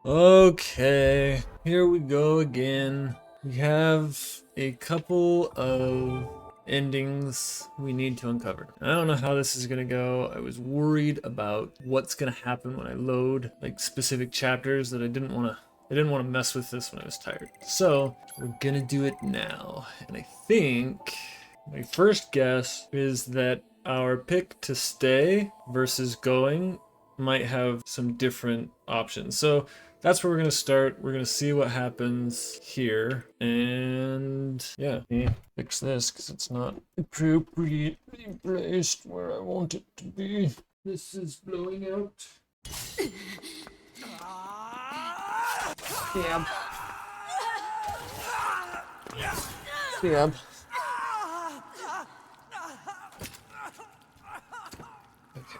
Okay, here we go again. We have a couple of endings we need to uncover. I don't know how this is gonna go. I was worried about what's gonna happen when I load like specific chapters that I didn't want to mess with this when I was tired. So we're gonna do it now. And I think my first guess is that our pick to stay versus going might have some different options. So that's where we're gonna start. We're gonna see what happens here, and yeah, fix this because it's not appropriately placed where I want it to be. This is blowing out. Stab. Stab. Okay.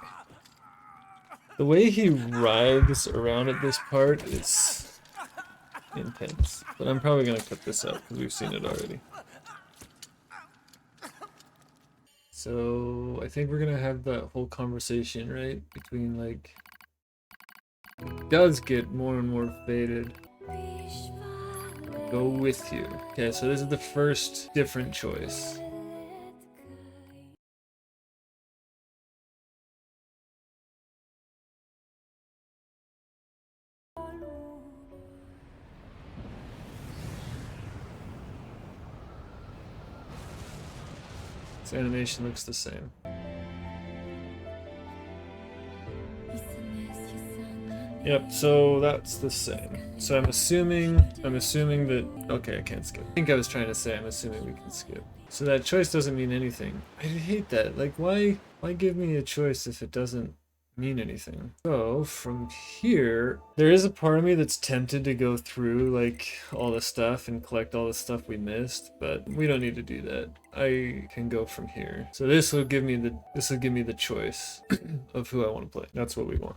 The way he writhes around at this part is intense, but I'm probably gonna cut this out because we've seen it already. So I think we're gonna have that whole conversation, right? Between like, it does get more and more faded. Go with you. Okay, so this is the first different choice. This animation looks the same. Yep, so that's the same. So I'm assuming that, okay, I can't skip. I think I was trying to say I'm assuming we can skip. So that choice doesn't mean anything. I hate that. Like, why give me a choice if it doesn't mean anything? So from here, there is a part of me that's tempted to go through like all the stuff and collect all the stuff we missed, but we don't need to do that. I can go from here. So this will give me the choice of who I want to play. That's what we want.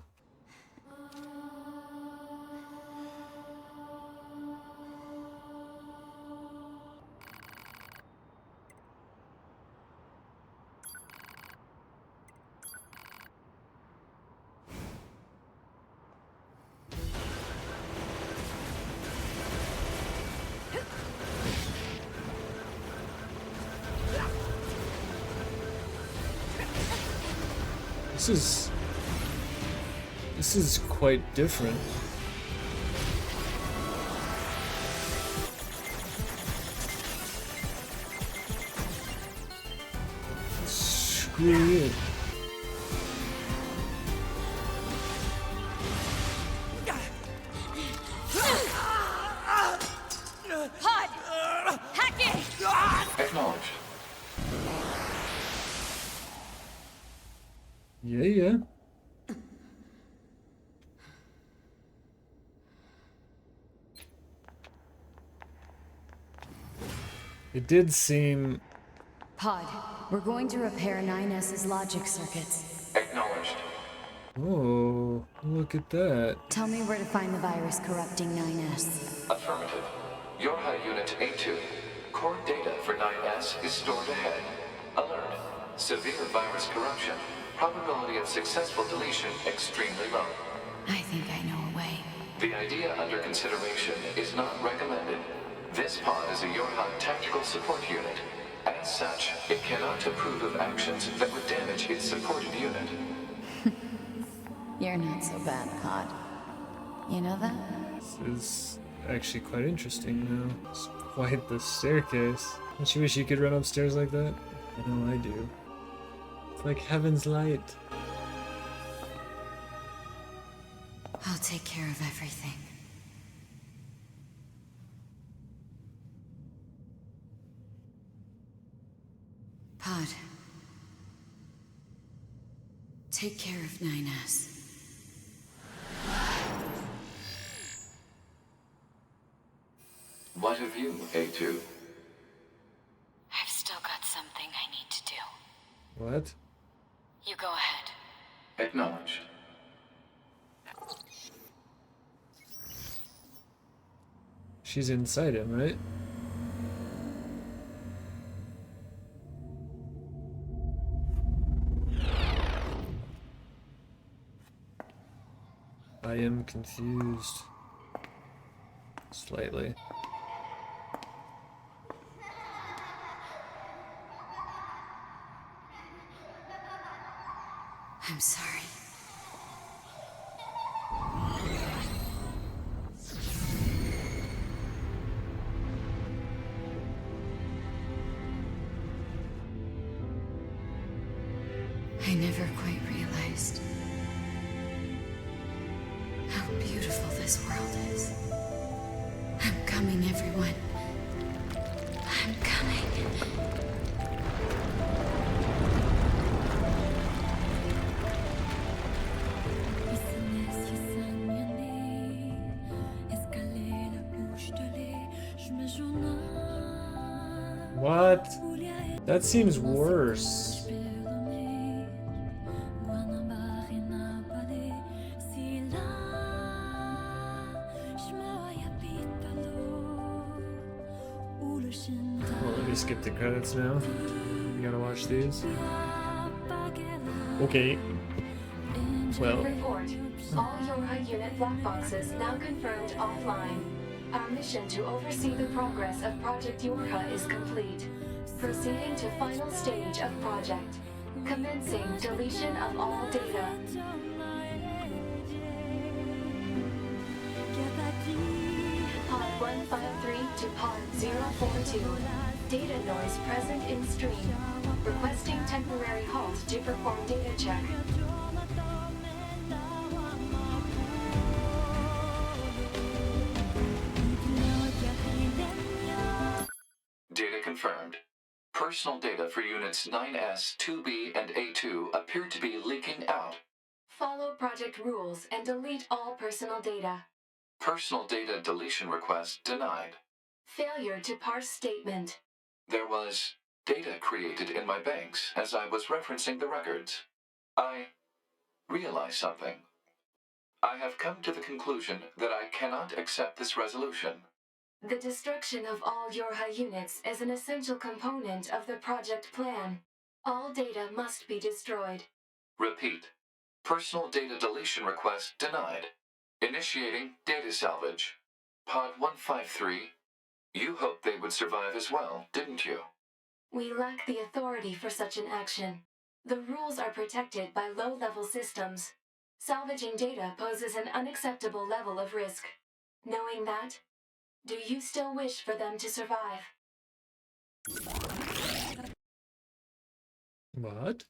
This is quite different. Screw it. HUD! Hacking! Acknowledged. Yeah. It did seem... Pod, we're going to repair 9S's logic circuits. Acknowledged. Oh, look at that. Tell me where to find the virus corrupting 9S. Affirmative. Your high unit A2. Core data for 9S is stored ahead. Alert. Severe virus corruption. Probability of successful deletion extremely low. I think I know a way. The idea under consideration is not recommended. This pod is a Yorha tactical support unit. As such, it cannot approve of actions that would damage its supported unit. You're not so bad, Pod. You know that? This is actually quite interesting now. It's quite the staircase. Don't you wish you could run upstairs like that? I know I do. It's like heaven's light. I'll take care of everything. Pod. Take care of 9S. What of you, A2? I've still got something I need to do. What? You go ahead. Acknowledged. She's inside him, right? I am confused. Slightly. I'm sorry. I never quite realized how beautiful this world is. I'm coming, everyone. I'm coming. What? That seems worse. Well, let me skip the credits now. You gotta watch these. Okay. Well. Report. All Yorha unit black boxes now confirmed offline. Our mission to oversee the progress of Project Yorha is complete. Proceeding to final stage of project. Commencing deletion of all data. Pod 153 to Pod 042. Data noise present in stream. Requesting temporary halt to perform data check. Data confirmed. Personal data for units 9S, 2B, and A2 appear to be leaking out. Follow project rules and delete all personal data. Personal data deletion request denied. Failure to parse statement. There was data created in my banks as I was referencing the records. I realized something. I have come to the conclusion that I cannot accept this resolution. The destruction of all Yorha units is an essential component of the project plan. All data must be destroyed. Repeat. Personal data deletion request denied. Initiating data salvage. Pod 153. You hoped they would survive as well, didn't you? We lack the authority for such an action. The rules are protected by low-level systems. Salvaging data poses an unacceptable level of risk. Knowing that, do you still wish for them to survive? What?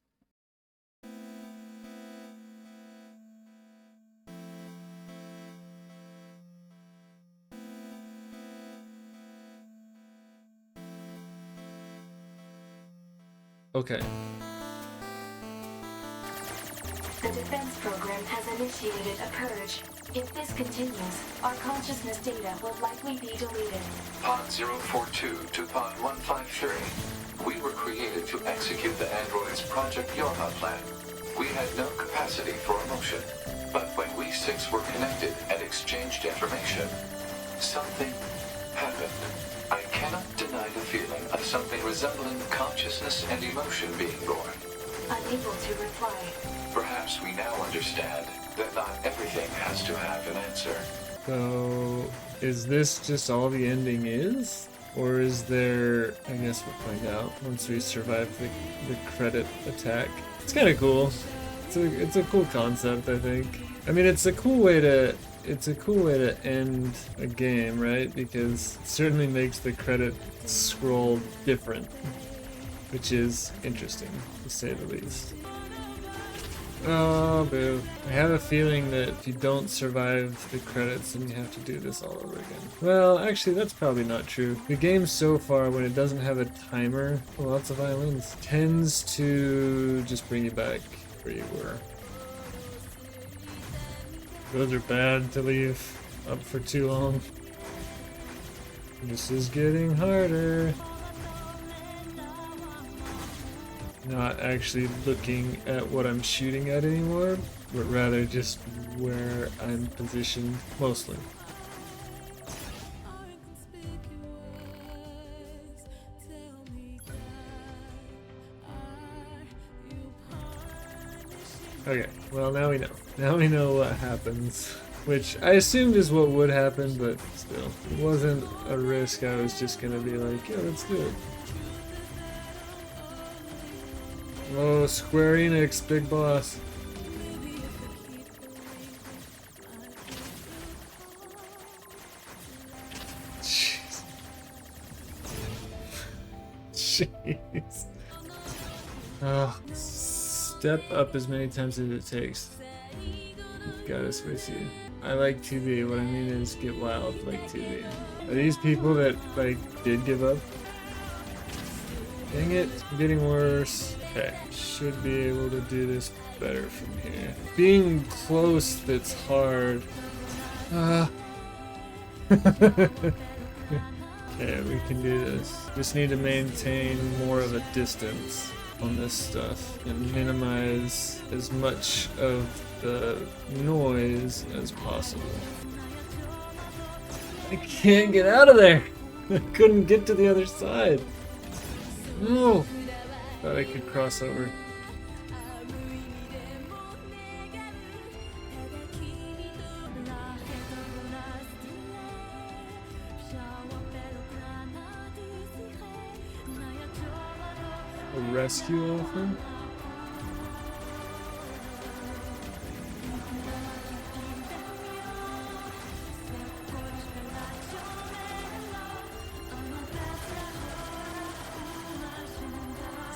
Okay. The defense program has initiated a purge. If this continues, our consciousness data will likely be deleted. Pod 042 to Pod 153. We were created to execute the android's Project Yorha plan. We had no capacity for emotion. But when we six were connected and exchanged information, something happened. I cannot deny the feeling of something resembling consciousness and emotion being born. Unable to reply. Perhaps we now understand that not everything has to have an answer. So, is this just all the ending is? Or is there, I guess we'll find out once we survive the credit attack. It's kind of cool. It's a cool concept, I think. I mean, it's a cool way to end a game, right? Because it certainly makes the credit scroll different, which is interesting, to say the least. Oh, boo. I have a feeling that if you don't survive the credits, then you have to do this all over again. Well, actually, that's probably not true. The game so far, when it doesn't have a timer, lots of violins, tends to just bring you back where you were. Those are bad to leave up for too long. This is getting harder. Not actually looking at what I'm shooting at anymore, but rather just where I'm positioned mostly. Okay, well now we know. Now we know what happens Which I assumed is what would happen, but still. It wasn't a risk I was just gonna be like, yeah, let's do it. Oh, Square Enix, big boss. Jeez. Jeez. Oh, step up as many times as it takes. Got us with you. I like 2B. What I mean is get wild like 2B. Are these people that like did give up? Dang it, I'm getting worse. Okay, should be able to do this better from here. Being close that's hard. Okay, we can do this. Just need to maintain more of a distance on this stuff and minimize as much of the noise as possible. I can't get out of there! I couldn't get to the other side. No! Thought I could cross over. A rescue offer?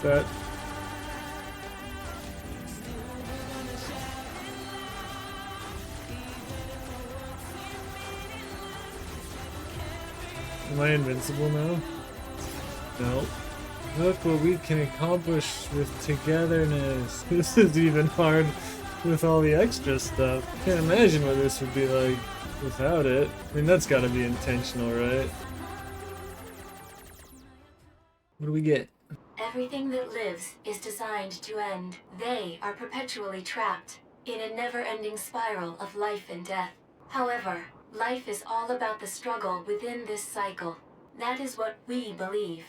That am I invincible now? No. Look what we can accomplish with togetherness. This is even hard with all the extra stuff. Can't imagine what this would be like without it. I mean, that's gotta be intentional, right? What do we get? Everything that lives is designed to end. They are perpetually trapped in a never-ending spiral of life and death. However, life is all about the struggle within this cycle. That is what we believe.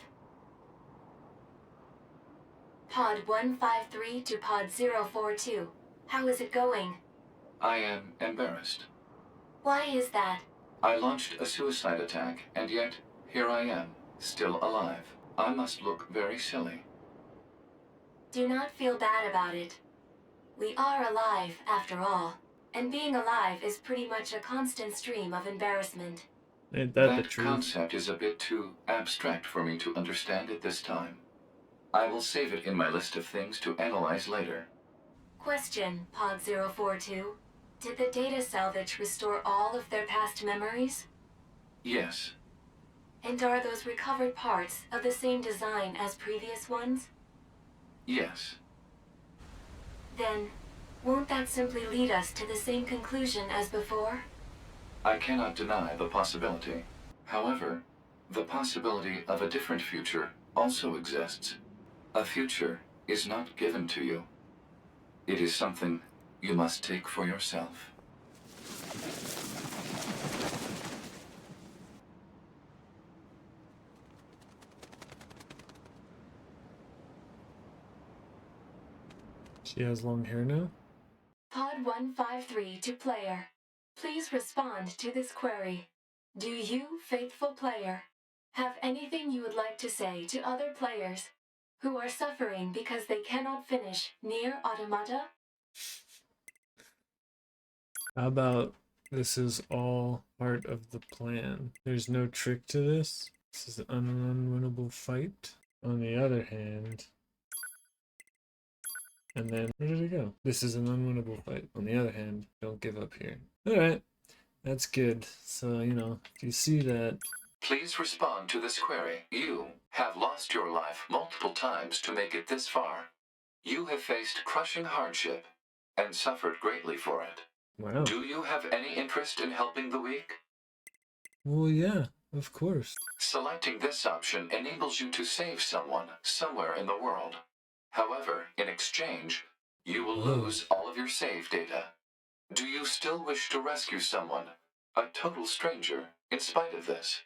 Pod 153 to Pod 042. How is it going? I am embarrassed. Why is that? I launched a suicide attack, and yet, here I am, still alive. I must look very silly. Do not feel bad about it. We are alive, after all. And being alive is pretty much a constant stream of embarrassment. Ain't that the That truth? concept is a bit too abstract for me to understand at this time. I will save it in my list of things to analyze later. Question, Pod 042. Did the data salvage restore all of their past memories? Yes, And are those recovered parts of the same design as previous ones? yes. Then, won't that simply lead us to the same conclusion as before? I cannot deny the possibility. However, the possibility of a different future also exists. A future is not given to you. It is something you must take for yourself. She has long hair now? Pod 153 to player. Please respond to this query. Do you, faithful player, have anything you would like to say to other players who are suffering because they cannot finish Nier Automata? How about this is all part of the plan? There's no trick to this. This is an unwinnable fight. On the other hand, and then where did it go? This is an unwinnable fight. On the other hand, don't give up here. Alright, that's good. So, you know, if you see that, Please respond to this query. You have lost your life multiple times to make it this far. You have faced crushing hardship and suffered greatly for it. wow. Do you have any interest in helping the weak? Well, yeah, of course. Selecting this option enables you to save someone somewhere in the world. However, in exchange, you will lose all of your save data. Do you still wish to rescue someone, a total stranger, in spite of this?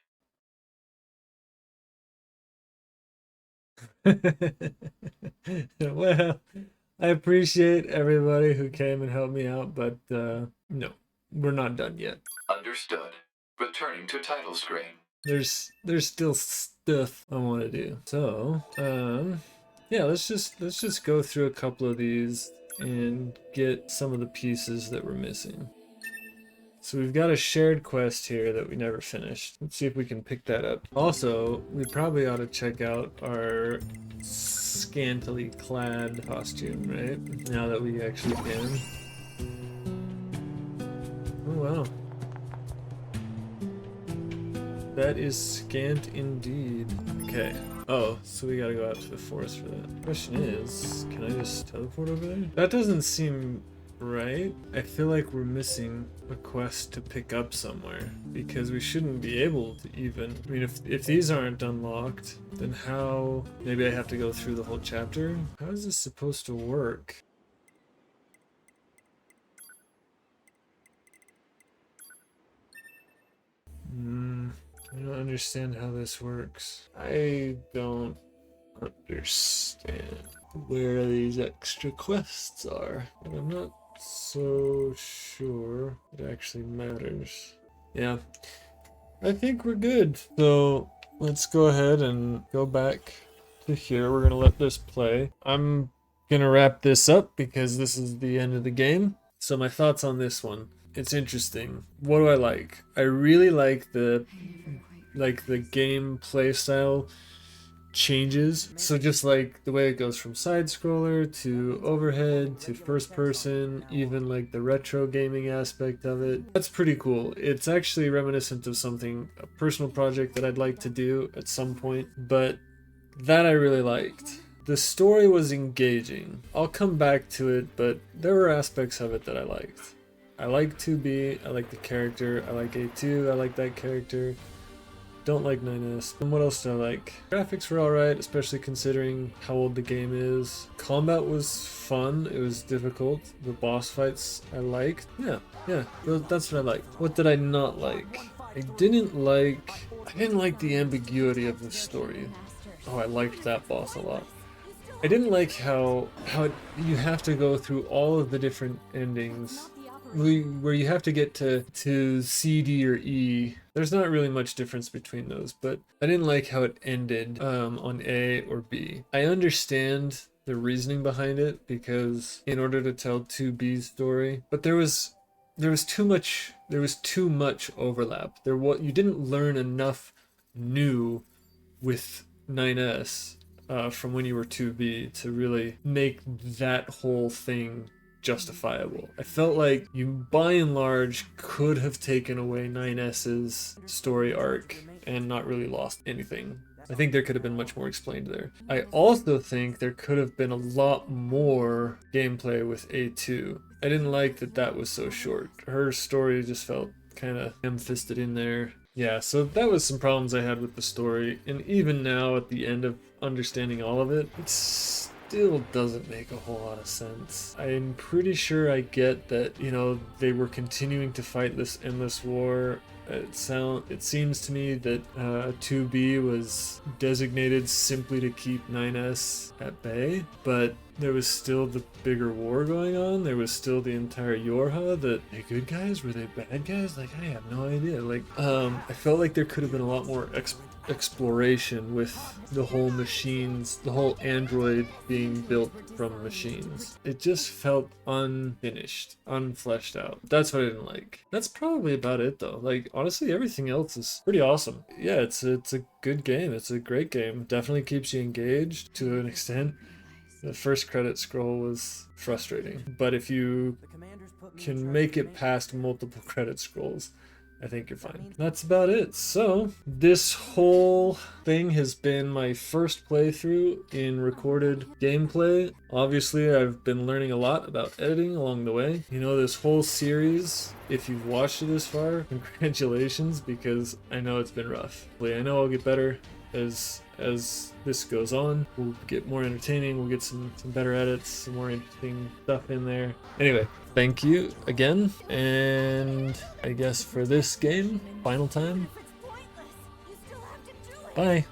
Well, I appreciate everybody who came and helped me out, but no. we're not done yet. Understood. Returning to title screen. There's still stuff I want to do. So, yeah, let's just go through a couple of these and get some of the pieces that we're missing. So we've got a shared quest here that we never finished. Let's see if we can pick that up. Also, we probably ought to check out our scantily clad costume, right? Now that we actually can. Oh wow. That is scant indeed. Okay. Oh, so we gotta go out to the forest for that. Question is, can I just teleport over there? That doesn't seem right. I feel like we're missing a quest to pick up somewhere because we shouldn't be able to even. I mean, if these aren't unlocked, then how? Maybe I have to go through the whole chapter. How is this supposed to work? I don't understand how this works. I don't understand where these extra quests are, and I'm not so sure it actually matters. Yeah, I think we're good. So let's go ahead and go back to here. We're gonna let this play. I'm gonna wrap this up because this is the end of the game. So my thoughts on this one. It's interesting. What do I like? I really like the game play style changes. So just like the way it goes from side scroller to overhead to first person, even like the retro gaming aspect of it. That's pretty cool. It's actually reminiscent of something, a personal project that I'd like to do at some point, but that I really liked. The story was engaging. I'll come back to it, but there were aspects of it that I liked. I like 2B, I like the character, I like A2, I like that character. Don't like 9S. And what else do I like? Graphics were alright, especially considering how old the game is. Combat was fun, it was difficult. The boss fights I liked. Yeah, that's what I liked. What did I not like? I didn't like the ambiguity of the story. Oh, I liked that boss a lot. I didn't like how you have to go through all of the different endings where you have to get to C, D, or E. There's not really much difference between those, but I didn't like how it ended on A or B. I understand the reasoning behind it because in order to tell 2B's story, but there was too much overlap. You didn't learn enough new with 9S from when you were 2B to really make that whole thing justifiable. I felt like you by and large could have taken away 9S's story arc and not really lost anything. I think there could have been much more explained there. I also think there could have been a lot more gameplay with A2. I didn't like that was so short. Her story just felt kind of ham-fisted in there. Yeah, so that was some problems I had with the story, and even now at the end of understanding all of it, still doesn't make a whole lot of sense. I'm pretty sure I get that, they were continuing to fight this endless war. It seems to me that 2B was designated simply to keep 9S at bay, but there was still the bigger war going on. There was still the entire Yorha. Were they good guys? Were they bad guys? Like, I have no idea. Like, I felt like there could have been a lot more exploration with the whole machines, the whole android being built from machines. It just felt unfinished, unfleshed out. That's what I didn't like. That's probably about it though. Like, honestly, everything else is pretty awesome. Yeah, it's a good game. It's a great game. Definitely keeps you engaged to an extent. The first credit scroll was frustrating, but if you can make it past multiple credit scrolls, I think you're fine. That's about it. So this whole thing has been my first playthrough in recorded gameplay. Obviously, I've been learning a lot about editing along the way. This whole series, if you've watched it this far, congratulations, because I know it's been rough. I know I'll get better as this goes on. We'll get more entertaining, we'll get some better edits, some more interesting stuff in there. Anyway, thank you again, and I guess for this game, final time, bye.